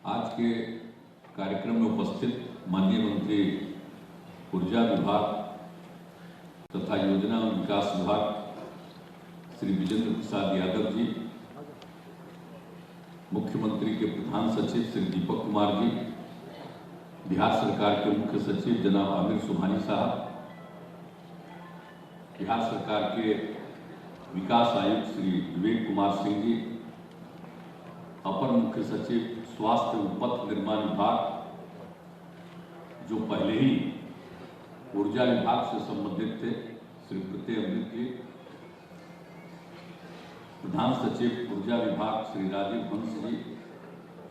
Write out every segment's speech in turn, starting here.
आज के कार्यक्रम में उपस्थित माननीय मंत्री ऊर्जा विभाग तथा योजना और विकास विभाग श्री विजेंद्र प्रसाद यादव जी, मुख्यमंत्री के प्रधान सचिव श्री दीपक कुमार जी, बिहार सरकार के मुख्य सचिव जनाब आमिर सुबहानी साहब, बिहार सरकार के विकास आयुक्त श्री विवेक कुमार सिंह जी, अपर मुख्य सचिव स्वास्थ्य एवं पथ निर्माण विभाग जो पहले ही ऊर्जा विभाग से संबंधित थे श्री प्रत्यय अमृत जी, प्रधान सचिव ऊर्जा विभाग श्री राजीव हंस जी,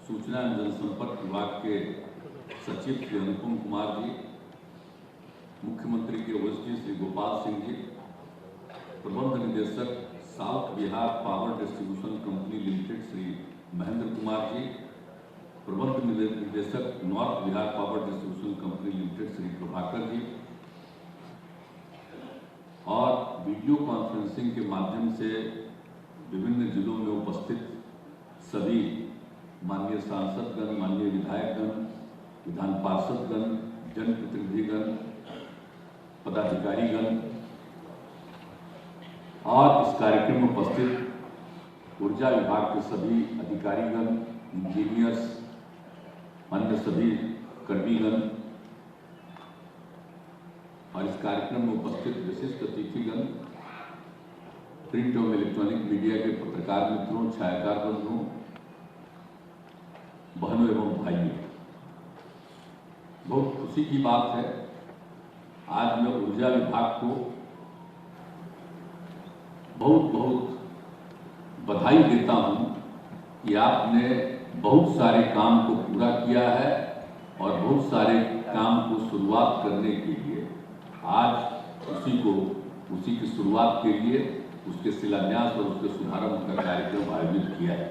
सूचना एवं जनसंपर्क विभाग के सचिव श्री अनुपम कुमार जी, मुख्यमंत्री के ओएसडी श्री गोपाल सिंह जी, प्रबंध निदेशक south Bihar power distribution company limited Shri Mahendra Kumar ji, प्रबंध निदेशक north Bihar power distribution company limited Shri Prabhakar ji, और वीडियो कॉन्फ्रेंसिंग के माध्यम से विभिन्न जिलों में उपस्थित सभी माननीय सांसदगण, माननीय विधायकगण, विधान पार्षदगण, जनप्रतिनिधिगण, पदाधिकारीगण और इस कार्यक्रम में उपस्थित ऊर्जा विभाग के सभी अधिकारीगण, इंजीनियर्स, अन्य सभी कर्मीगण और इस कार्यक्रम में उपस्थित विशिष्ट अतिथिगण, प्रिंट एवं इलेक्ट्रॉनिक मीडिया के पत्रकार मित्रों, छायाकार बंधुओं, बहनों एवं भाइयों, बहुत खुशी की बात है। आज मैं ऊर्जा विभाग को बहुत बहुत बधाई देता हूं कि आपने बहुत सारे काम को पूरा किया है और बहुत सारे काम को शुरुआत करने के लिए आज उसी की शुरुआत के लिए उसके शिलान्यास और उसके शुभारंभ का कार्यक्रम आयोजित किया है।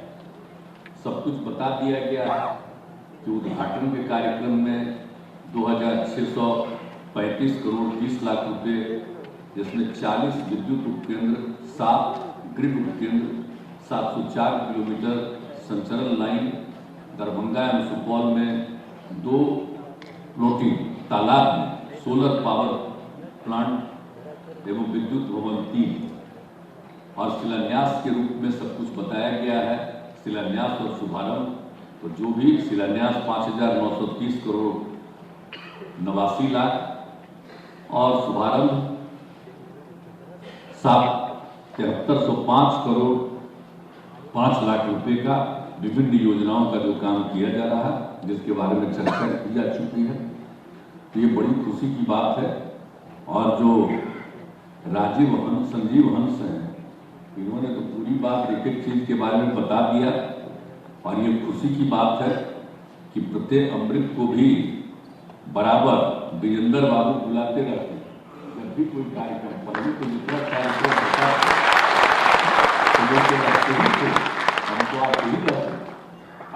सब कुछ बता दिया गया है कि उद्घाटन के कार्यक्रम में 2635 करोड़ 30 लाख रुपए, जिसमें 40 विद्युत उपकेंद्र, 7 ग्रिड उपकेंद्र, 704 किलोमीटर संचरण लाइन, दरभंगा एवं सुपौल में 2 फ्लोटिंग तालाब में सोलर पावर प्लांट एवं विद्युत भवन 3 और शिलान्यास के रूप में सब कुछ बताया गया है। शिलान्यास और शुभारंभ तो जो भी शिलान्यास 5,930 करोड़ 89 लाख और शुभारंभ 7305 करोड़ 5 लाख रुपए का विभिन्न योजनाओं का जो काम किया जा रहा है, जिसके बारे में चर्चा की जा चुकी है। तो ये बड़ी खुशी की बात है। और जो संजीव हंस हैं, इन्होंने तो पूरी बात एक एक चीज के बारे में बता दिया। और ये खुशी की बात है कि प्रत्यय अमृत को भी बराबर विजेंद्र बाबू बुलाते रहते हैं। जब भी कोई कार्यक्रम पहले तो जितना हमको आप यही रहते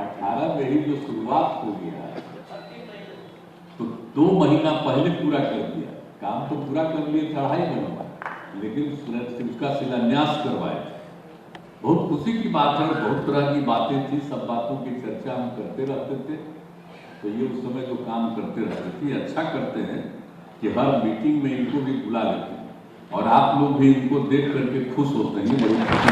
18 में ही जो शुरुआत हो गया है तो 2 महीना पहले पूरा कर दिया। काम तो पूरा कर लिए, चढ़ाई बनवा, लेकिन उसका शिलान्यास करवाए। बहुत खुशी की बात है। बहुत तरह की बातें थी, सब बातों की चर्चा हम करते रहते थे। तो ये उस समय जो काम करते रहते थे, अच्छा करते हैं कि हर मीटिंग में इनको भी बुला लेते हैं और आप लोग भी इनको देख करके खुश होते हैं। बड़ी खुशी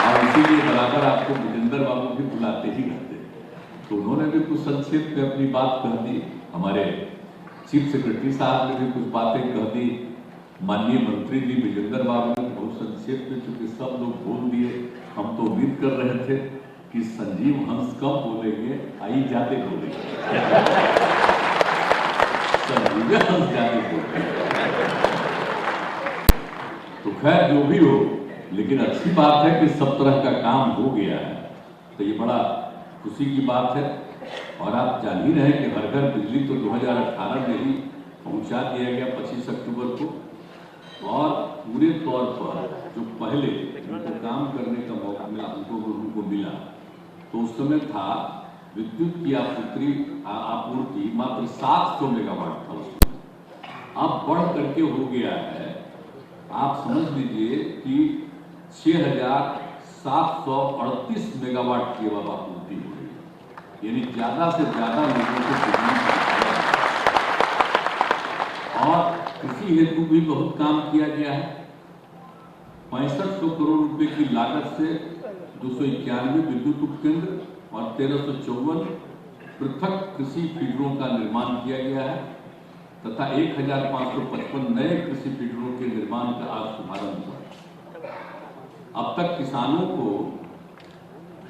और इसीलिए बराबर आपको विजेंद्र बाबू भी बुलाते ही रहते हैं। तो उन्होंने भी कुछ संक्षेप में अपनी बात कह दी, हमारे चीफ सेक्रेटरी साहब ने भी कुछ बातें कह दी, माननीय मंत्री जी विजेंद्र बाबू ने बहुत संक्षेप में, चूंकि सब लोग बोल दिए। हम तो उम्मीद कर रहे थे कि संजीव हंस कम बोलेंगे, आई ज्यादा बोलेंगे। संजीव हंस ज्यादा बोलेंगे। तो खैर जो भी हो, लेकिन अच्छी बात है कि सब तरह का काम हो गया है। तो ये बड़ा खुशी की बात है। और आप जान ही रहे कि हर घर बिजली तो 2018 में ही पहुंचा दिया गया 25 अक्टूबर को। और पूरे तौर पर जो पहले उनको काम करने का मौका मिला, उनको मिला, तो उस समय था विद्युत की आपूर्ति मात्र 700 मेगावाट था उसमें। अब बढ़ करके हो गया है, आप समझ लीजिए कि 6,738 मेगावाट की अब आपूर्ति हो रही है, यानी ज्यादा से ज्यादा लोगों को बिजली और कृषि हेतु भी बहुत काम किया गया है। 6500 करोड़ रुपए की लागत से 291 विद्युत उपकेंद्र और 1354 पृथक कृषि फीडरों का निर्माण किया गया है तथा 1555 नए कृषि फीडरों के निर्माण का आज शुभारंभ हुआ। अब तक किसानों को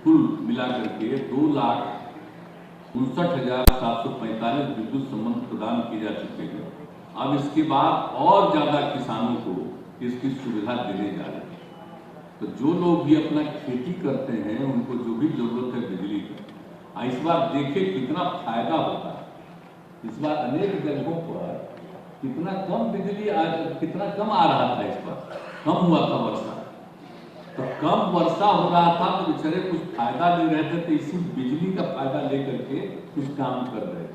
कुल मिलाकर के 2,59,745 विद्युत संबंध प्रदान किए जा चुके हैं। अब इसके बाद और ज्यादा किसानों को इसकी सुविधा देने जा रहे हैं। तो जो लोग भी अपना खेती करते हैं उनको जो भी जरूरत है बिजली की, इस बार देखिए कितना फायदा होता है। इस बार अनेक जगहों पर कितना कम बिजली कितना कम आ रहा था, इस बार कम हुआ था वर्षा, तो कम वर्षा हो रहा था तो बेचारे कुछ फायदा ले रहे थे, तो इसी बिजली का फायदा लेकर के कुछ काम कर रहे थे।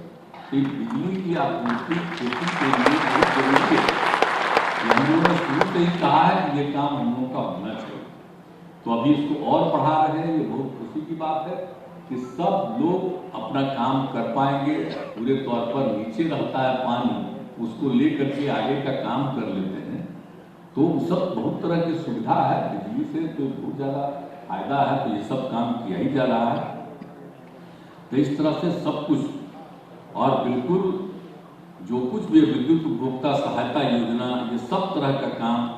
तो बिजली की आपूर्ति खेती के लिए बहुत जरूरी है। हम लोगों ने शुरू से ही कहा है कि ये काम हम लोगों का होना चाहिए, तो अभी इसको और बढ़ा रहे हैं। ये बहुत खुशी की बात है कि सब लोग अपना काम कर पाएंगे। पूरे तौर पर नीचे रहता है पानी, उसको लेकर के आगे का काम कर लेते हैं, तो सब बहुत तरह की सुविधा है बिजली से, तो बहुत ज्यादा फायदा है। तो ये सब काम किया ही जा रहा है। तो इस तरह से सब कुछ, और बिल्कुल जो कुछ भी विद्युत उपभोक्ता सहायता योजना, ये सब तरह का काम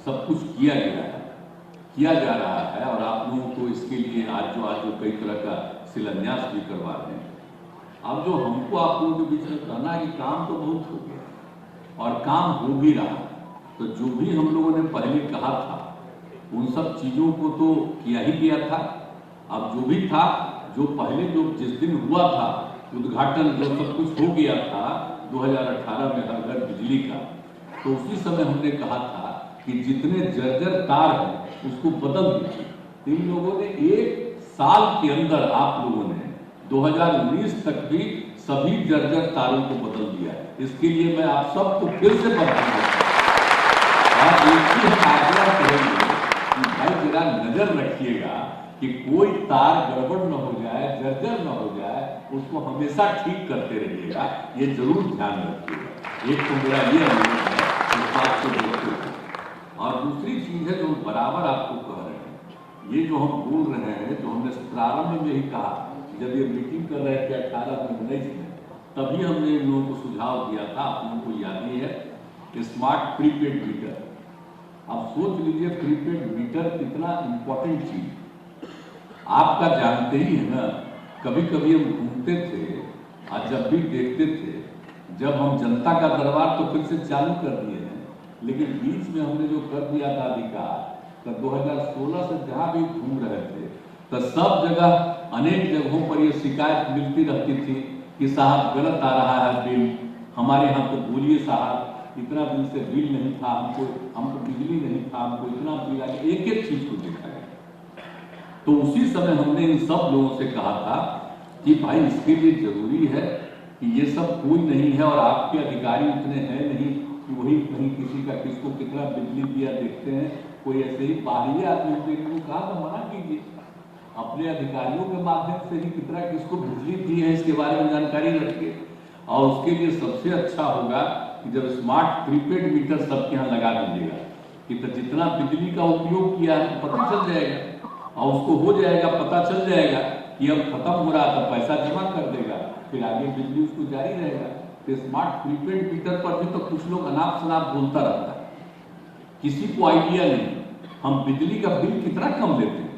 सब कुछ किया गया है, किया जा रहा है। और आप लोगों को इसके लिए आज जो कई तरह का शिलान्यास भी करवा रहे हैं। अब जो हमको आप लोगों के बीच में कहना है कि काम तो बहुत हो गया और काम हो भी रहा है, तो जो भी हम लोगों ने पहले कहा था उन सब चीजों को तो किया ही गया था। अब जो भी था, जो पहले जो जिस दिन हुआ था उद्घाटन, जो सब कुछ हो गया था 2018 में हर घर बिजली का, तो उसी समय हमने कहा था कि जितने जर्जर तार हैं उसको बदल दीजिए। इन लोगों ने 1 साल के अंदर, आप लोगों ने 2019 तक भी सभी जर्जर तारों को बदल दिया है। इसके लिए मैं आप सबको फिर से बधाई देता हूं और एक ही हम आग्रह करेंगे कि भाई जरा नजर रखिएगा कि कोई तार गड़बड़ न हो जाए, जर्जर न हो जाए, उसको हमेशा ठीक करते रहिएगा, ये जरूर ध्यान रखिएगा। एक तो मेरा ये अनुरोध है इस बात को देखते हुए। और दूसरी चीज है जो बराबर आपको कह रहे हैं, ये जो हम बोल रहे हैं, जो हमने प्रारंभ में यही कहा जब ये मीटिंग कर रहे थे 18-19 में, तभी हमने इन लोगों को सुझाव दिया था, आप लोगों को याद ही है, स्मार्ट प्रीपेड मीटर। अब सोच लीजिए प्रीपेड मीटर कितना इंपॉर्टेंट चीज, आपका जानते ही है ना। कभी कभी हम घूमते थे और जब भी देखते थे, जब हम जनता का दरबार तो फिर से चालू कर दिए हैं, लेकिन बीच में हमने जो कर दिया था अधिकार, तो 2016 से जहां भी घूम रहे थे तो सब जगह अनेक जगहों पर ये शिकायत मिलती रहती थी कि साहब गलत आ रहा है बिल, हमारे यहाँ तो बोलिए साहब इतना दिन से बिल नहीं था, हमको बिजली नहीं था, हमको इतना बिल आ गया। एक एक चीज को देखा गया। तो उसी समय हमने इन सब लोगों से कहा था कि भाई इसके लिए जरूरी है कि ये सब कोई नहीं है और आपके अधिकारी उतने हैं नहीं कि वही कहीं किसी का किसको कितना बिजली दिया देखते हैं। कोई ऐसे ही बाहरी आदमी होते हैं, कहा तो मना कीजिए, अपने अधिकारियों के माध्यम से ही कितना किसको बिजली दी है इसके बारे में जानकारी रखिए। और उसके लिए सबसे अच्छा होगा कि जब स्मार्ट प्रीपेड मीटर सबके यहाँ लगा दीजिएगा कि तो जितना बिजली का उपयोग किया है तो पता चल जाएगा और उसको हो जाएगा, पता चल जाएगा कि अब खत्म हो रहा था, पैसा जमा कर देगा, फिर आगे बिजली उसको जारी रहेगा। तो स्मार्ट प्रीपेड मीटर पर भी तो कुछ लोग अनाप शनाप बोलता रहता है, किसी को आइडिया नहीं हम बिजली का बिल कितना कम लेते हैं।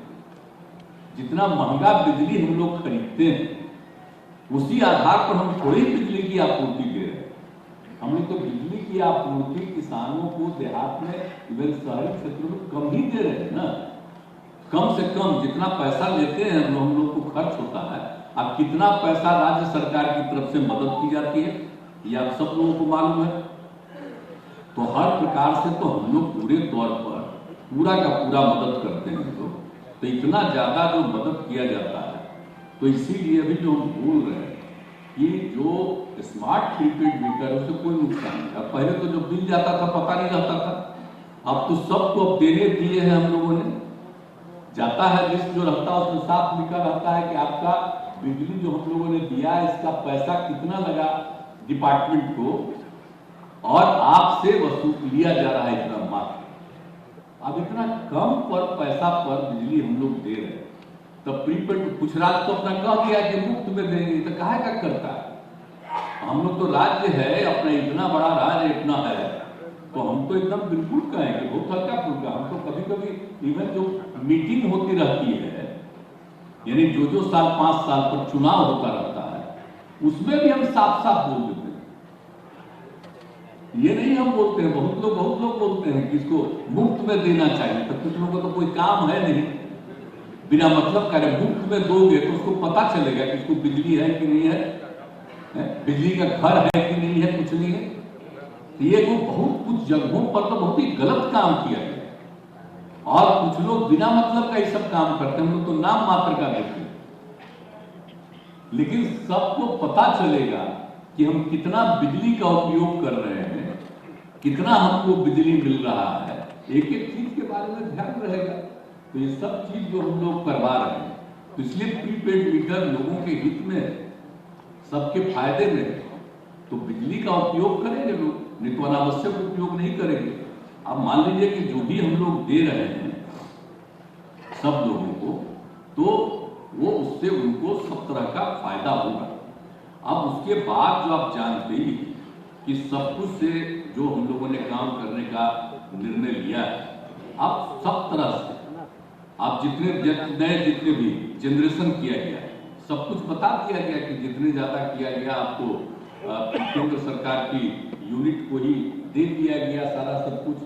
जितना महंगा बिजली हम लोग खरीदते हैं उसी आधार पर हम थोड़ी बिजली की आपूर्ति दे रहे हैं। हम लोग तो बिजली की आपूर्ति किसानों को देहात में, इवन शहरी क्षेत्रों में कम ही दे रहे हैं ना। कम से कम जितना पैसा लेते हैं हम लोग को खर्च होता है, अब कितना पैसा राज्य सरकार की तरफ से मदद की जाती है ये आप सब लोगों को मालूम है। तो हर प्रकार से तो हम लोग पूरे तौर पर पूरा का पूरा मदद करते हैं लोग। तो इतना ज्यादा जो मदद किया जाता है, तो इसीलिए अभी जो हम बोल रहे हैं कि जो स्मार्ट प्रीपेड मीटर है उससे कोई नुकसान नहीं। पहले तो जो बिल जाता था पता नहीं रहता था, अब तो सबको अब देने दिए हैं हम लोगों ने। जाता है लिस्ट जो रहता है उसमें साफ लिखा रहता है कि आपका बिजली जो हम लोगों ने दिया है इसका पैसा कितना लगा डिपार्टमेंट को, और आपसे वसूल लिया जा रहा है इतना मात्र। अब इतना कम पर पैसा पर बिजली हम लोग दे रहे हैं, तब प्रीपेड कुछ राज्य तो अपना कह दिया कि मुफ्त में देंगे, तो काहे का करता है? हम लोग तो राज्य है अपना, इतना बड़ा राज्य इतना है, तो हम तो एकदम बिल्कुल कहें कि बहुत हल्का फुल्का। हम तो कभी कभी इवन जो मीटिंग होती रहती है, यानी जो साल 5 साल पर चुनाव होता रहता है, उसमें भी हम साफ साफ बोल देते हैं। ये नहीं हम बोलते हैं, बहुत लोग बोलते हैं कि इसको मुफ्त में देना चाहिए, तो कुछ लोगों को तो कोई काम है नहीं, बिना मतलब का मुफ्त में दोगे तो उसको पता चलेगा कि इसको बिजली है कि नहीं है, बिजली का घर है कि नहीं है, कुछ नहीं है। ये वो बहुत कुछ जगहों पर तो बहुत ही गलत काम किया गया, और कुछ लोग बिना मतलब का ये सब काम करते हैं, हम लोग तो नाम मात्र का देते हैं। लेकिन सबको पता चलेगा कि हम कितना बिजली का उपयोग कर रहे हैं, कितना हमको बिजली मिल रहा है, एक एक चीज के बारे में ध्यान रहेगा। तो ये सब चीज जो हम लोग करवा रहे हैं, तो इसलिए प्रीपेड मीटर लोगों के हित में, सबके फायदे में, तो बिजली का उपयोग करेंगे लोग, नहीं तो अनावश्यक उपयोग नहीं करेंगे। अब मान लीजिए कि जो भी हम लोग दे रहे हैं सब लोगों को, तो वो उससे उनको सब तरह का फायदा होगा। अब उसके बाद जो आप जानते ही कि सब कुछ से जो हम लोगों ने काम करने का निर्णय लिया है, अब सब तरह से आप जितने भी जनरेशन किया गया, सब कुछ बता दिया गया कि जितने ज्यादा किया गया आपको केंद्र सरकार की यूनिट को ही दे दिया गया सारा सब कुछ,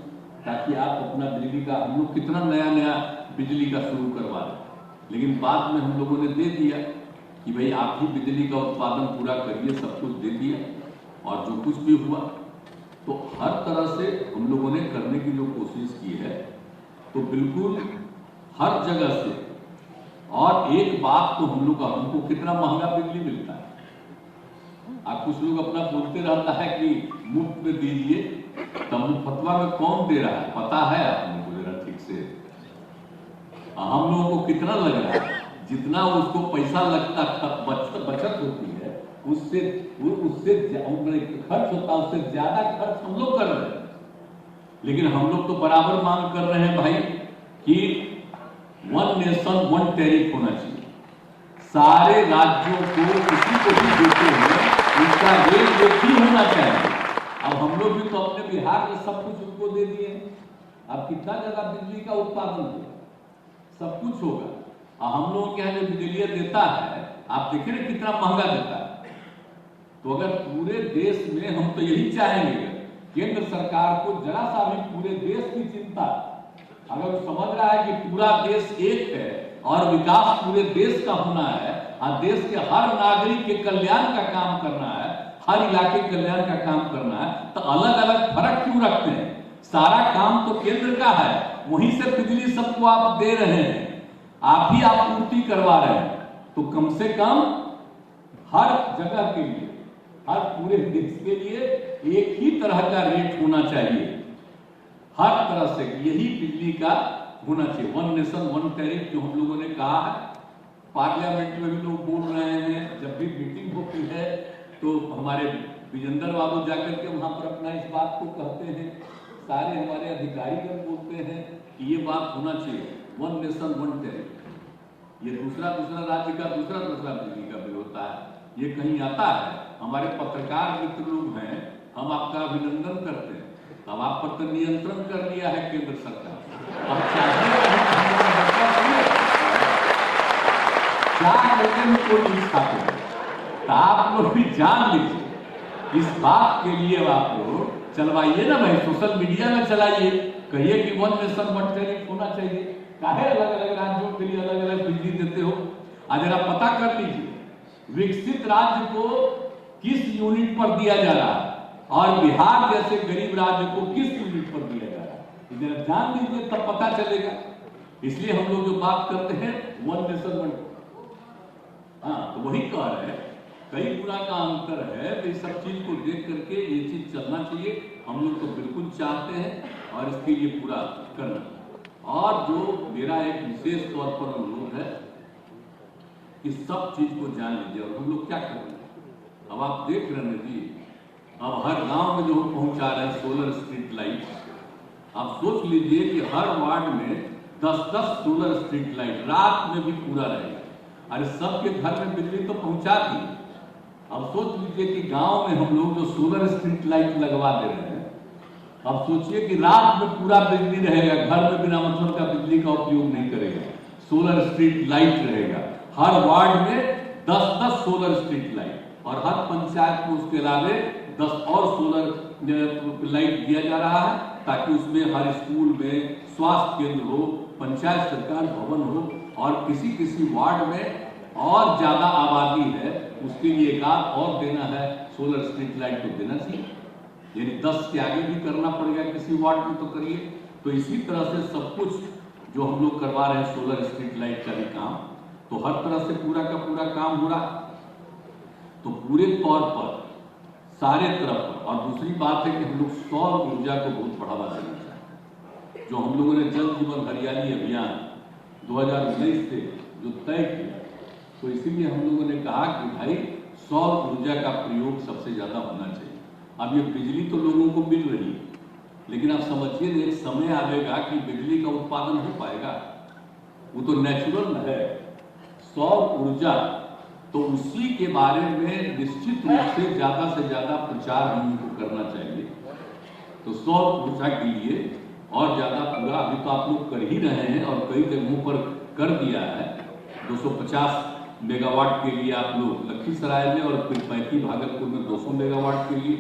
ताकि आप अपना बिजली का, हम लोग कितना नया बिजली का शुरू करवा रहे, लेकिन बाद में हम लोगों ने दे दिया कि भाई आप ही बिजली का उत्पादन पूरा करिए, सब कुछ दे दिया। और जो कुछ भी हुआ तो हर तरह से हम लोगों ने करने की जो कोशिश की है, तो बिल्कुल हर जगह से। और एक बात तो हम लोग का, हमको कितना महंगा बिजली मिलता है, आप कुछ लोग अपना बोलते रहता है कि मुफ्त में दीजिए, तब फतवा में कौन दे रहा है पता है आपको जरा ठीक से? हम लोगों को कितना लग रहा है, जितना उसको पैसा लगता बचत होती है, उससे खर्च होता है, उससे ज्यादा खर्च हम लोग कर रहे हैं। लेकिन हम लोग तो बराबर मांग कर रहे हैं भाई कि 1 नेशन 1 टैरिफ होना चाहिए, सारे राज्यों को किसी को भी देते हुए उसका रेट एक ही होना चाहिए। अब हम लोग भी तो अपने बिहार में सब कुछ उनको दे दिए, अब कितना ज्यादा बिजली का उत्पादन हो, सब कुछ होगा। और हम लोगों के यहाँ जो बिजली देता है, आप देखें ना कितना महंगा देता है। तो अगर पूरे देश में, हम तो यही चाहेंगे केंद्र सरकार को जरा सा भी पूरे देश की चिंता, अगर वो समझ रहा है कि पूरा देश एक है और विकास पूरे देश का होना है, और देश के हर नागरिक के कल्याण का काम करना है, हर इलाके के कल्याण का काम करना है, तो अलग अलग फर्क क्यों रखते हैं? सारा काम तो केंद्र का है, वहीं से बिजली सबको आप दे रहे हैं, आप ही आपूर्ति करवा रहे हैं, तो कम से कम हर जगह के लिए, हर पूरे देश के लिए एक ही तरह का रेट होना चाहिए, हर तरह से यही बिजली का होना चाहिए। 1 नेशन 1 टैरिफ जो हम लोगों ने कहा है, पार्लियामेंट में भी लोग बोल रहे हैं, जब भी मीटिंग होती है तो हमारे विजेंद्र बाबू जाकर के वहां पर अपना इस बात को कहते हैं, सारे हमारे अधिकारीगण बोलते हैं कि ये बात होना चाहिए 1 नेशन 1 टैरिफ। ये दूसरा राज्य का दूसरा बिजली का बिल होता है, ये कहीं आता है? हमारे पत्रकार मित्र लोग हैं, हम आपका अभिनंदन करते हैं, अब आप पर तो नियंत्रण कर लिया है केंद्र सरकार। अब कोई खाते हैं, तो आप लोग भी जान लीजिए, इस बात के लिए आप लोग चलवाइए ना भाई, सोशल मीडिया में चलाइए, कहिए कि 1 नेशन 1 टैरिफ होना चाहिए। काहे अलग अलग राज्यों के लिए अलग अलग बिजली देते हो? आज जरा पता कर लीजिए विकसित राज्य को किस यूनिट पर दिया जा रहा है, और बिहार जैसे गरीब राज्य को किस यूनिट पर दिया जा रहा है, जरा जान लीजिए, तब पता चलेगा। इसलिए हम लोग जो बात करते हैं 1 नेशन 1, हाँ, तो वही कह रहे हैं, कई गुना का अंतर है। तो इस सब चीज को देख करके ये चीज चलना चाहिए, हम लोग तो बिल्कुल चाहते हैं और इसके लिए पूरा करना। और जो मेरा एक विशेष तौर पर अनुरोध है कि सब चीज को जान लीजिए। और हम लोग क्या कर रहे हैं, अब आप देख रहे हैं जी, अब हर गांव में जो हम पहुंचा रहे हैं सोलर स्ट्रीट लाइट, आप सोच लीजिए कि हर वार्ड में 10-10 सोलर स्ट्रीट लाइट रात में भी पूरा रहेगा। अरे सबके घर में बिजली तो पहुंचा दी, अब सोच लीजिए कि गांव में हम लोग जो सोलर स्ट्रीट लाइट लगवा दे रहे हैं, अब सोचिए कि रात में पूरा बिजली रहेगा, घर में बिना मतलब का बिजली का उपयोग नहीं करेगा, सोलर स्ट्रीट लाइट रहेगा। हर वार्ड में 10-10 सोलर स्ट्रीट लाइट, और हर पंचायत में उसके अलावे 10 और सोलर लाइट दिया जा रहा है, ताकि उसमें हर स्कूल में स्वास्थ्य केंद्र हो, पंचायत सरकार भवन हो, और किसी किसी वार्ड में और ज्यादा आबादी है उसके लिए एक आध और देना है सोलर स्ट्रीट लाइट तो देना चाहिए, यानी 10 के आगे भी करना पड़ेगा किसी वार्ड में तो करिए। तो इसी तरह से सब कुछ जो हम लोग करवा रहे हैं सोलर स्ट्रीट लाइट का भी काम, तो हर तरह से पूरा का पूरा काम हो रहा है, तो पूरे तौर पर सारे तरफ पर। और दूसरी बात है कि हम लोग सौर ऊर्जा को बहुत बढ़ावा देना चाहते हैं। जो हम लोगों ने जल जीवन हरियाली अभियान 2019 से जो तय किया, तो इसीलिए हम लोगों ने कहा कि भाई सौर ऊर्जा का प्रयोग सबसे ज्यादा होना चाहिए। अब ये बिजली तो लोगों को मिल रही है, लेकिन आप समझिए एक समय आएगा कि बिजली का उत्पादन हो पाएगा, वो तो नेचुरल है। सौर ऊर्जा तो उसी के बारे में निश्चित रूप से ज्यादा प्रचार हमको करना चाहिए। तो सौर ऊर्जा के लिए और ज्यादा पूरा अभी तो आप लोग कर ही रहे हैं और कई जगहों पर कर दिया है। 250 मेगावाट के लिए आप लोग लखीसराय में, और फिर 35 भागलपुर में 200 मेगावाट के लिए,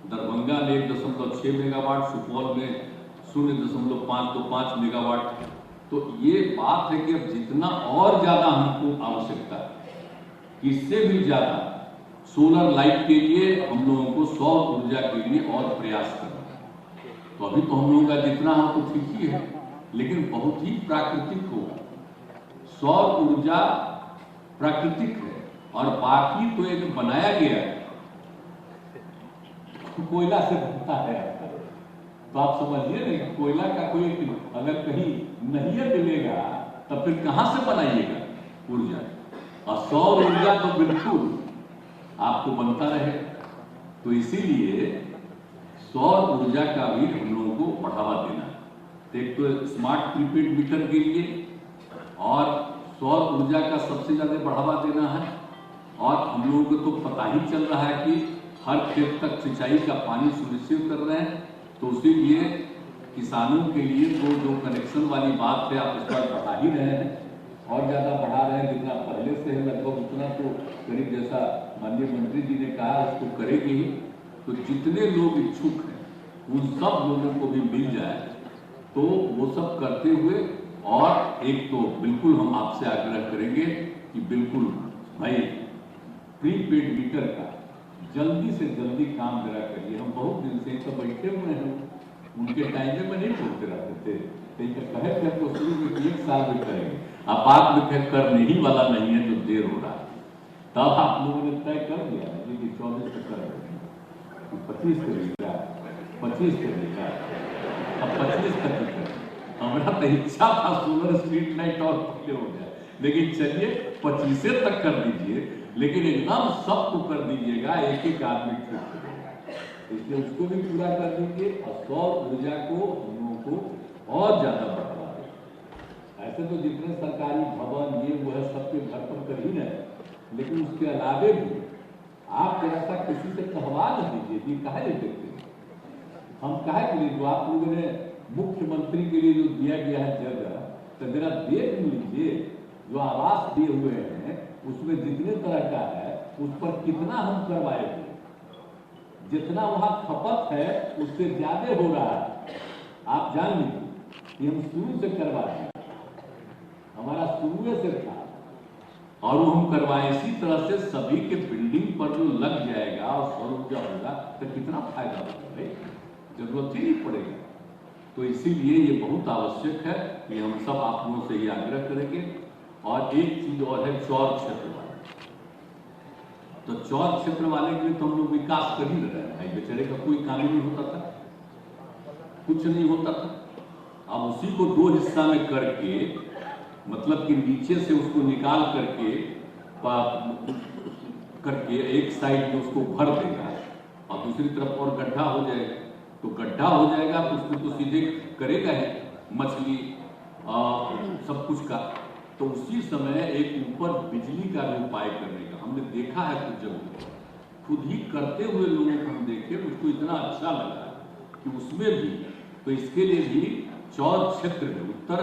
दरभंगा में 1.6 मेगावाट, सुपौल में 0.525 मेगावाट। तो ये बात है कि अब जितना और ज्यादा हमको आवश्यकता है, इससे भी ज्यादा सोलर लाइट के लिए हम लोगों को सौर ऊर्जा के लिए और प्रयास करना है। तो अभी तो हम लोगों का जितना हो तो ठीक ही है, लेकिन बहुत ही प्राकृतिक होगा। सौर ऊर्जा प्राकृतिक है, और बाकी तो एक बनाया गया है, कोयला से बनता है। तो आप समझिए ना, कोयला का कोई अगर कहीं नहीं मिलेगा तब फिर कहां से बनाइएगा ऊर्जा, और सौर ऊर्जा तो बिल्कुल आपको बनता रहे। तो इसीलिए सौर ऊर्जा का भी हम लोगों को बढ़ावा देना है। एक तो स्मार्ट प्रीपेड मीटर के लिए, और सौर ऊर्जा का सबसे ज्यादा बढ़ावा देना है। और हम लोगों को तो पता ही चल रहा है कि हर खेत तक सिंचाई का पानी सुनिश्चित कर रहे हैं, तो उसी लिए किसानों के लिए तो जो कनेक्शन वाली बात है आप इस पर बढ़ा ही रहे हैं, और ज्यादा बढ़ा रहे हैं। जितना पहले से है लगभग उतना तो करीब जैसा माननीय मंत्री जी ने कहा उसको करेगी ही। तो जितने लोग इच्छुक हैं उन सब लोगों को भी मिल जाए, तो वो सब करते हुए। और एक तो बिल्कुल हम आपसे आग्रह करेंगे कि बिल्कुल भाई प्रीपेड मीटर का जल्दी से जल्दी काम जरा करिए। हम बहुत दिन से तो बैठे हुए हैं, उनके टाइम में नहीं बोलते रहते थे, कहे थे तो शुरू में 1 साल में करेंगे, अब बाद में फिर करने ही वाला नहीं है, जो देर हो रहा है। तब आप लोगों ने तय कर दिया कि 24 तक कर 25 करेगा, 25 करेगा, अब 25 तक कर। हमारा तो इच्छा था सोलर स्ट्रीट लाइट और पहले हो गया, लेकिन चलिए 25 तक कर दीजिए, लेकिन एकदम सबको कर दीजिएगा, एक आदमी ठीक करेगा, इसलिए उसको भी पूरा कर दीजिए। और सौर ऊर्जा को हम लोगों को और ज्यादा बढ़ावा दें। ऐसे तो जितने सरकारी भवन ये वो है सबके घर पर कर ही रहे, लेकिन उसके अलावे भी आप जरा सा किसी से कहवा दीजिए कि काहे देखते हैं, हम काहे के लिए जो आप लोगों ने मुख्यमंत्री के लिए जो दिया गया है जगह, तो जरा देख लीजिए जो आवास दिए हुए हैं उसमें जितने तरह का है उस पर कितना हम करवाएंगे, जितना वहां खपत है उससे ज्यादा हो रहा है। आप जान लीजिए कि हम शुरू से करवा दें, हमारा शुरू से था और वो हम करवाए। इसी तरह से सभी के बिल्डिंग पर जो लग जाएगा और सौर ऊर्जा होगा तो कितना फायदा होगा, जरूरत ही नहीं पड़ेगा। तो इसीलिए ये बहुत आवश्यक है कि हम सब आप लोगों से ये आग्रह करेंगे। और एक चीज और है चौर क्षेत्र वाले, तो चौर क्षेत्र वाले के लिए तो हम लोग विकास कर ही रहे हैं। बेचारे का कोई काम नहीं होता था, कुछ नहीं होता था, अब उसी को दो हिस्सा में करके, मतलब कि नीचे से उसको निकाल करके एक साइड में उसको भर देगा और दूसरी तरफ और गड्ढा हो जाएगा। तो गड्ढा हो जाएगा तो उसमें तो सीधे करेगा है मछली सब कुछ का। तो उसी समय एक ऊपर बिजली का भी उपाय करने का हमने देखा है कुछ जगहों, खुद ही करते हुए लोगों को हम देखे, मुझको इतना अच्छा लगा कि उसमें भी, तो इसके लिए भी चौर क्षेत्र में, उत्तर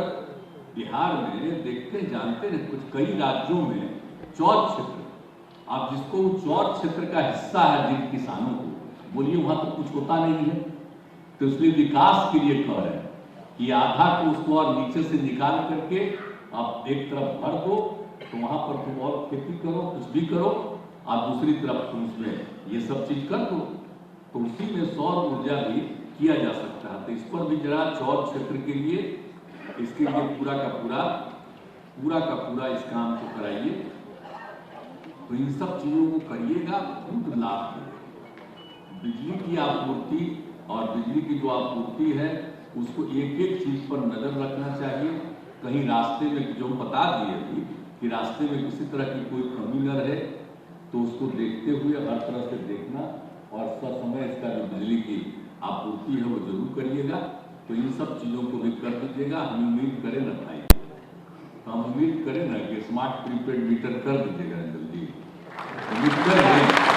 बिहार में देखते जानते हैं कुछ कई राज्यों में चौर क्षेत्र, आप जिसको चौर क्षेत्र का हिस्सा है जिन किसानों को, बोलिए वहां तो कुछ होता नहीं है, तो इसलिए विकास के लिए कह रहे हैं कि आधा को उसको और नीचे से निकाल करके आप एक तरफ भर दो, तो वहां पर तुम और खेती करो, कुछ भी करो, और दूसरी तरफ तुम उसमें ये सब चीज कर दो, तो उसी में सौर ऊर्जा भी किया जा सकता है। तो इस पर भी जरा चौर क्षेत्र के लिए, इसके लिए पूरा का पूरा इस काम को कराइए। तो इन सब चीजों को करिएगा, खुद लाभ मिलेगा। बिजली की आपूर्ति और बिजली की जो आपूर्ति है उसको एक एक चीज पर नजर रखना चाहिए। कहीं रास्ते में, जो बता दिए थी कि रास्ते में किसी तरह की कोई कमी न रहे, तो उसको देखते हुए हर तरह से देखना और ससमय इसका जो बिजली की आपूर्ति है वो जरूर करिएगा। तो इन सब चीजों को भी कर दीजिएगा। हम उम्मीद करें ना भाई, तो हम उम्मीद करें ना कि स्मार्ट प्रीपेड मीटर कर दीजिएगा जल्दी, उम्मीद कर रहे हैं।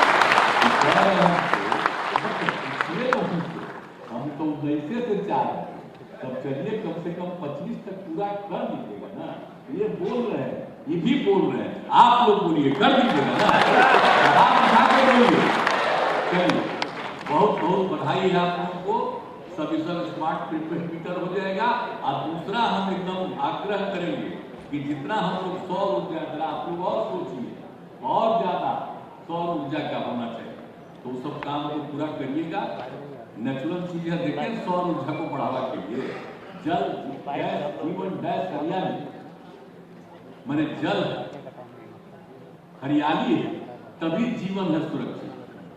हम तो 19 से 4 हैं, तब चलिए कम से कम 25 तक पूरा कर दीजिएगा ना। ये बोल रहे हैं, ये भी बोल रहे हैं, आप लोग बोलिए कर दीजिएगा ना, आप उठा के बोलिए। चलिए, बहुत बहुत बधाई है आप लोगों को, सभी सब स्मार्ट प्रीपेड मीटर हो जाएगा। और दूसरा हम एकदम आग्रह करेंगे कि जितना हम लोग सौर ऊर्जा, जरा आप लोग और सोचिए, और ज्यादा सौर ऊर्जा का होना चाहिए, तो सब काम को पूरा करिएगा। नेचुरल चीज है, देखिए सौर ऊर्जा को बढ़ावा के लिए जल गैस जीवन गैस हरियाली, माने जल हरियाली है तभी जीवन है सुरक्षित।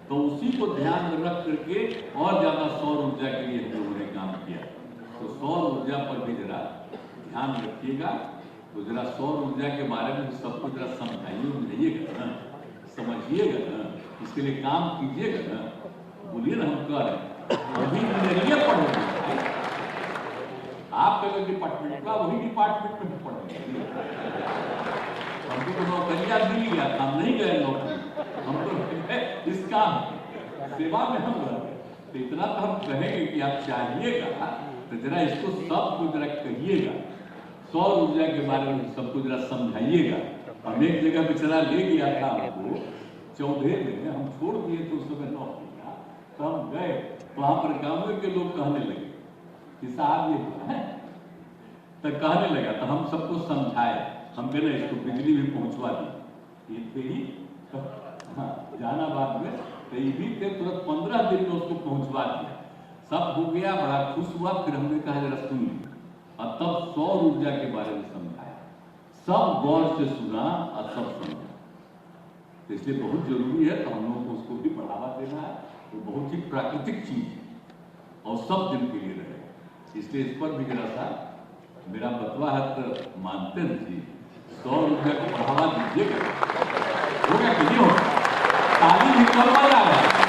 तो उसी को ध्यान में रख करके और ज्यादा सौर ऊर्जा के लिए हम लोगों ने काम किया। तो सौर ऊर्जा पर भी जरा ध्यान रखिएगा। तो जरा सौर ऊर्जा के बारे में सबको जरा समझाइएगा ना, समझिएगा ना, इसके लिए काम कीजिएगा ना। बोलिए ना, हम कर रहे हैं अभी इंजीनियरिंग पढ़ोगे, आप अगर डिपार्टमेंट का वही डिपार्टमेंट में पढ़ेंगे। हमको तो नौकरियां मिल गया, हम नहीं गए नौकरी, हम तो इस काम सेवा में हम रहे। तो इतना तो हम कहेंगे कि आप चाहिएगा तो जरा इसको सबको जरा कहिएगा, सौर ऊर्जा के बारे में सबको जरा समझाइएगा। हम एक जगह पे चला ले गया था हमको, चौधे में हम छोड़ दिए तो उस समय नौकरी का, तो हम गए, वहां पर गांव के लोग कहने लगे कि साहब ये है, तो कहने लगा, तो हम सबको समझाए, हम कहना इसको बिजली भी पहुंचवा दी। ये थे ही जहानाबाद में, तो ये भी थे, तुरंत 15 दिन में उसको पहुंचवा दिया, सब हो गया, बड़ा खुश हुआ। फिर हमने कहा जरा सुनिए, और तब सौर ऊर्जा के बारे में समझाया, सब गौर से सुना और सब समझा। तो इसलिए बहुत जरूरी है, तो हम लोगों को उसको भी बढ़ावा देना है। वो बहुत ही प्राकृतिक चीज है और सब दिन के लिए रहे, इसलिए इस पर भी जरा सा मेरा बतवा है, तो मानते हैं जी, सौर ऊर्जा को बढ़ावा दीजिएगा। होगा कि नहीं होगा? ताली भी करवाया है।